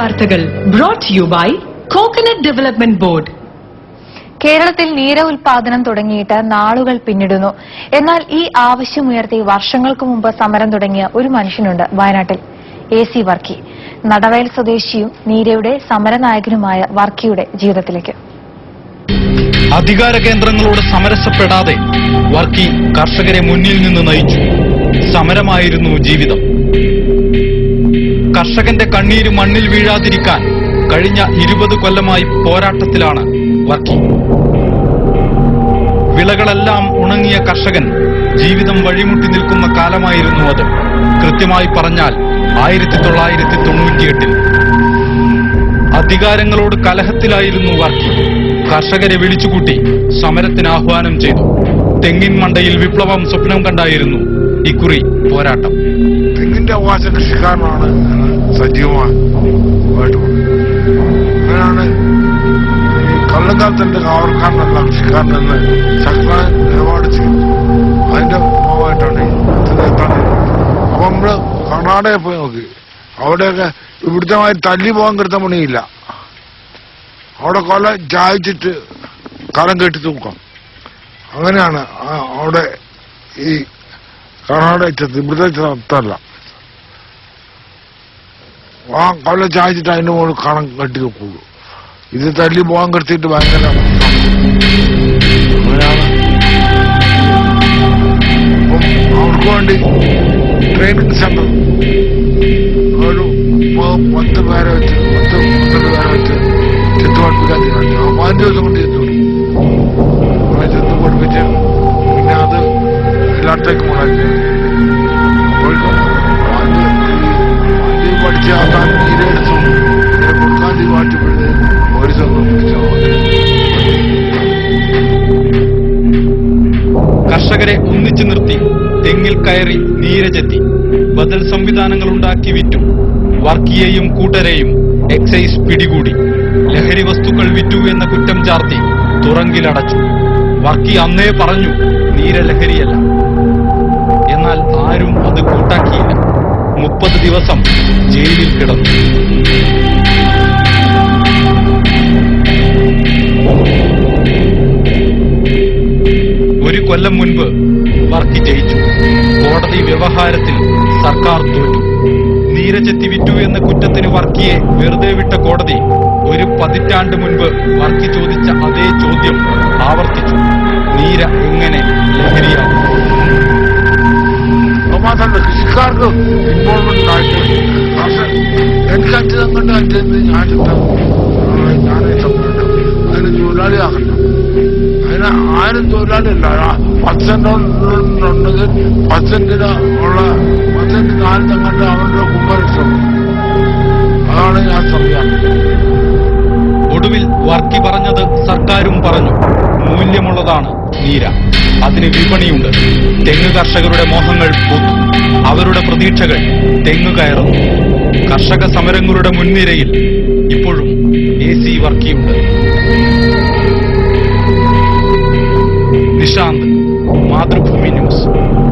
വാർത്തകൾ brought to you by Coconut Development Board. കേരളത്തിൽ നീര ഉൽപാദനം തുടങ്ങിയിട്ട് നാളുകൾ പിന്നിടുന്നു. എന്നാൽ ഈ ആവശ്യമുയർത്തി വർഷങ്ങൾക്ക് മുമ്പ് സമരം തുടങ്ങിയ ഒരു മനുഷ്യനുണ്ട് വയനാട്ടിൽ. AC വർക്കി. നടവയൽ സ്വദേശിയും നീരയുടെ സമരനായകനുമായ വർക്കിയുടെ ജീവിതത്തിലേക്ക്. അധികാര കേന്ദ്രങ്ങളോട് സമരസപ്പെടാതെ വർക്കി കർഷകരെ മുന്നിൽ നിന്ന് നയിച്ചു. സമരമായിരുന്നു ജീവിതം. കർഷകന്റെ കണ്ണീര് മണ്ണിൽ വീഴാതിരിക്കാൻ കഴിഞ്ഞ 20 കൊല്ലമായി പോരാട്ടത്തിലാണ് വർക്കി. വിളകളെല്ലാം ഉണങ്ങിയ കർഷകൻ ജീവിതം വഴിമുട്ടി നിൽക്കുന്ന കാലമായിരുന്നു അത്. കൃത്യമായി പറഞ്ഞാൽ 1998-ൽ. അധികാരങ്ങളോട് കലഹത്തിലായിരുന്നു വർക്കി. കർഷകരെ വിളിച്ചുകൂട്ടി സമരത്തിന് ആഹ്വാനം ചെയ്തു. തെങ്ങിൻ മണ്ടയിൽ വിപ്ലവം സ്വപ്നം കണ്ടായിരുന്നു ഇക്കുറി പോരാട്ടം. തെങ്ങിന്റെ അവകാശ കൃഷിക്കാരനാണ് സജീവമായി അങ്ങനെയാണ് ഈ കള്ളക്കാലത്തിന്റെ കാവൽക്കാരനല്ല കൃഷിക്കാരനെന്ന് ശക്തമായ നിലപാട് ചെയ്തു. അതിന്റെ ഭാഗമായിട്ടാണ് അപ്പൊ നമ്മള് കർണാടകയിൽ പോയി നോക്കി. അവിടെയൊക്കെ ഇവിടുത്തെ മാതിരി തല്ലി പോകാൻ കൃത്ത പണിയില്ല. അവിടെ കൊല ചായച്ചിട്ട് കലം കെട്ടി തൂക്കാം. അങ്ങനെയാണ് അവിടെ ഈ കർണാടക ഇവിടുത്തെ അർത്ഥമല്ല. ആ കൊല ചായച്ചിട്ട് അതിന്റെ മുകളിൽ കണം കെട്ടി തൂക്കുള്ളൂ. ഇത് തല്ലി പോകാൻ കെടുത്തിട്ട് ഭയങ്കര അങ്ങനെയാണ്. അവർക്ക് വേണ്ടി ട്രെയിനിങ് സെന്റർ ഒരു 10 പേരെ വെച്ച് 12 പേരെ വെച്ച് ചെത്ത് പഠിപ്പിക്കാൻ തീരുമാനിച്ചു. 15 ദിവസം കൊണ്ട് ചെത്തു അങ്ങനെ ചെത്ത് പഠിപ്പിച്ച് പിന്നെ അത് എല്ലായിടത്തേക്കും മുടക്കി പഠിച്ച് ആക്കാൻ നീരെടുത്തും കൊടുക്കാൻ തീരുമാനിച്ചപ്പോഴത്തേക്കും ഒരു സ്വന്തം പിടിച്ചാൽ കർഷകരെ ഒന്നിച്ചു നിർത്തി തെങ്ങിൽ കയറി നീരജെത്തി ബദൽ സംവിധാനങ്ങൾ ഉണ്ടാക്കി വിറ്റു. വർക്കിയെയും കൂട്ടരെയും എക്സൈസ് പിടികൂടി. ലഹരി വസ്തുക്കൾ വിറ്റു എന്ന കുറ്റം ചാർത്തി തുറങ്കിലടച്ചു. വർക്കി അന്നേ പറഞ്ഞു നീര ലഹരിയല്ല. എന്നാൽ ആരും അത് കൂട്ടാക്കിയില്ല. 30 ദിവസം ജയിലിൽ കിടന്നു. ഒരു കൊല്ലം മുൻപ് വർക്കി ജയിച്ചു. കോടതി വ്യവഹാരത്തിൽ സർക്കാർ തോറ്റു. നീരജെത്തി വിറ്റു എന്ന കുറ്റത്തിന് വർക്കിയെ വെറുതെ വിട്ട കോടതി 1 പതിറ്റാണ്ട് മുൻപ് വർക്കി ചോദിച്ച അതേ ചോദ്യം ആവർത്തിച്ചു. നീര എങ്ങനെ ലഹരിയാകും? മാത്രമല്ല കൃഷിക്കാർക്ക് ഇൻവോൾവ്മെന്റ് ആയിട്ട് എനിക്ക് അച്ഛൻ കണ്ട് അച്ഛൻ ഞാനേ സംഭവം അതിന് തൊഴിലാളിയാക്കണ്ട. അതിന് ആരും തൊഴിലാളിയല്ല. 10 സെന്റുണ്ടെങ്കിൽ 10 സെന്റിന് ഉള്ള 10 സെന്റ് 4 തങ്ങളുടെ അവരുടെ കുമ്പരിശ്രമം. അതാണ് ഞാൻ സംഭവിക്കുന്നത്. ഒടുവിൽ വർക്കി പറഞ്ഞത് സർക്കാരും പറഞ്ഞു. മൂല്യമുള്ളതാണ് നീര. അതിന് വിപണിയുണ്ട്. തെങ്ങ് കർഷകരുടെ മോഹങ്ങൾ പൂത്തു. അവരുടെ പ്രതീക്ഷകൾ തെങ്ങ് കയറുന്നു. കർഷക സമരങ്ങളുടെ മുൻനിരയിൽ ഇപ്പോഴും AC വർക്കിയുണ്ട്. നിശാന്ത്, മാതൃഭൂമി ന്യൂസ്.